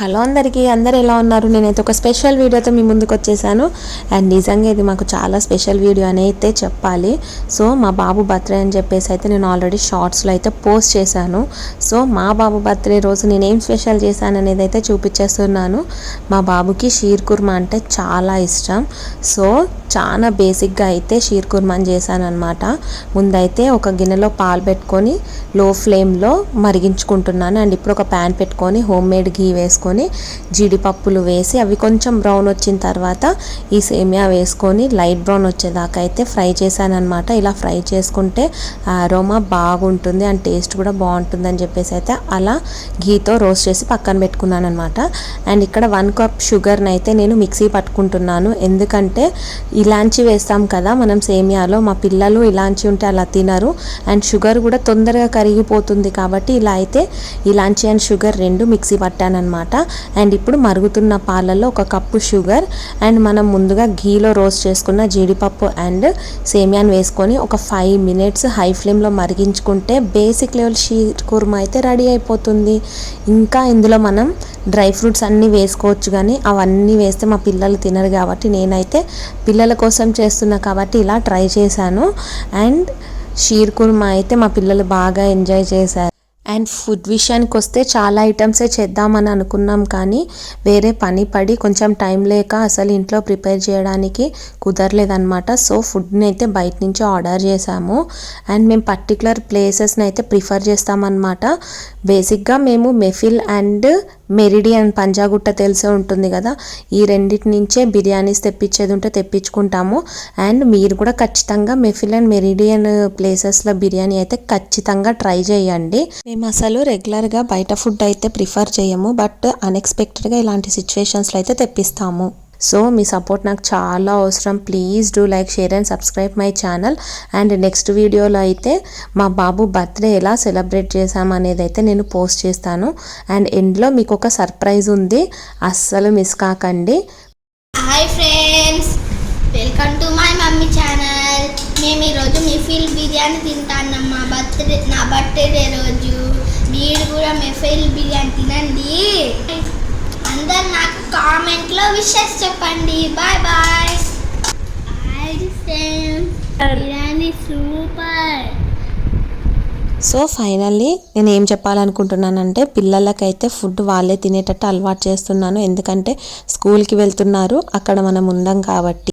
Hello అందరూ ఎలా ఉన్నారు? నేనైతే ఒక స్పెషల్ వీడియోతో మీ ముందుకు వచ్చేసాను. అండ్ నిజంగా ఇది మాకు చాలా స్పెషల్ వీడియో అని అయితే చెప్పాలి. సో మా బాబు బర్త్డే అని చెప్పేసి అయితే నేను ఆల్రెడీ షార్ట్స్లో అయితే పోస్ట్ చేశాను. సో మా బాబు బర్త్డే రోజు నేను ఏం స్పెషల్ చేశాను అనేది అయితే చూపించేస్తున్నాను. మా బాబుకి షీర్ కుర్మా అంటే చాలా ఇష్టం. సో చాలా బేసిక్గా అయితే షీర్ కుర్మాని చేశాను అనమాట. ముందైతే ఒక గిన్నెలో పాలు పెట్టుకొని లో ఫ్లేమ్లో మరిగించుకుంటున్నాను. అండ్ ఇప్పుడు ఒక ప్యాన్ పెట్టుకొని హోమ్ మేడ్ ఘీ వేసుకొని జీడిపప్పులు వేసి అవి కొంచెం బ్రౌన్ వచ్చిన తర్వాత ఈ సేమియా వేసుకొని లైట్ బ్రౌన్ వచ్చేదాకా అయితే ఫ్రై చేశాను అనమాట. ఇలా ఫ్రై చేసుకుంటే అరోమా బాగుంటుంది అండ్ టేస్ట్ కూడా బాగుంటుంది అని చెప్పేసి అయితే అలా ఘీతో రోస్ట్ చేసి పక్కన పెట్టుకున్నాను అనమాట. అండ్ ఇక్కడ 1 కప్ షుగర్ని అయితే నేను మిక్సీ పట్టుకుంటున్నాను. ఎందుకంటే ఇలాంచి వేస్తాం కదా మనం సేమియాలో, మా పిల్లలు ఇలాంచి ఉంటే అలా తినరు అండ్ షుగర్ కూడా తొందరగా కరిగిపోతుంది కాబట్టి ఇలా అయితే ఇలాంచి అండ్ షుగర్ రెండు మిక్సీ పట్టానమాట. అండ్ ఇప్పుడు మరుగుతున్న పాలల్లో 1 కప్పు షుగర్ అండ్ మనం ముందుగా ఘీలో రోస్ట్ చేసుకున్న జీడిపప్పు అండ్ సేమియాని వేసుకొని ఒక 5 మినిట్స్ హై ఫ్లేమ్లో మరిగించుకుంటే బేసిక్ లెవెల్ షీర్ కుర్మా అయితే రెడీ అయిపోతుంది. ఇంకా ఇందులో మనం డ్రై ఫ్రూట్స్ అన్నీ వేసుకోవచ్చు, కానీ అవన్నీ వేస్తే మా పిల్లలు తినరు కాబట్టి నేనైతే పిల్లల కోసం చేస్తున్నా కాబట్టి ఇలా ట్రై చేశాను. అండ్ షీర్ కుర్మా అయితే మా పిల్లలు బాగా ఎంజాయ్ చేశారు. అండ్ ఫుడ్ విషయానికి వస్తే చాలా ఐటమ్సే చేద్దామని అనుకున్నాం, కానీ వేరే పని పడి కొంచెం టైం లేక అసలు ఇంట్లో ప్రిపేర్ చేయడానికి కుదరలేదన్నమాట. సో ఫుడ్ని అయితే బయట నుంచి ఆర్డర్ చేసాము. అండ్ మేము పర్టికులర్ ప్లేసెస్ని అయితే ప్రిఫర్ చేస్తామన్నమాట. బేసిక్గా మేము మెఫిల్ అండ్ మెరిడియన్ పంజాగుట్ట తెలిసే ఉంటుంది కదా, ఈ రెండింటి నుంచే బిర్యానీస్ తెప్పించేది ఉంటే తెప్పించుకుంటాము. అండ్ మీరు కూడా ఖచ్చితంగా మెఫిల్ అండ్ మెరిడియన్ ప్లేసెస్లో బిర్యానీ అయితే ఖచ్చితంగా ట్రై చేయండి. మేము అసలు రెగ్యులర్గా బయట ఫుడ్ అయితే ప్రిఫర్ చేయము, బట్ అన్ఎక్స్పెక్టెడ్గా ఇలాంటి సిచ్యువేషన్స్లో అయితే తెప్పిస్తాము. సో మీ సపోర్ట్ నాకు చాలా అవసరం. Please do like, share and subscribe my channel. And next వీడియోలో అయితే మా బాబు బర్త్డే ఎలా సెలబ్రేట్ చేసామనేది అయితే నేను పోస్ట్ చేస్తాను. అండ్ ఎండ్లో మీకు ఒక సర్ప్రైజ్ ఉంది, అస్సలు మిస్ కాకండి. Hi friends, welcome to my mummy channel. మేము ఈరోజు మెఫిల్ బిర్యానీ తింటాను నా బర్త్డే రోజు. మీరు కూడా మెఫిల్ బిర్యానీ తినండి. అందరు నాకు కామెంట్లో విషెస్ చెప్పండి. Bye bye. Biryani super. So finally నేను ఏం చెప్పాలనుకుంటున్నానంటే పిల్లలకైతే ఫుడ్ వాళ్ళే తినేటట్టు అలవాటు చేస్తున్నాను. ఎందుకంటే స్కూల్కి వెళ్తున్నారు, అక్కడ మనం ఉండం కాబట్టి.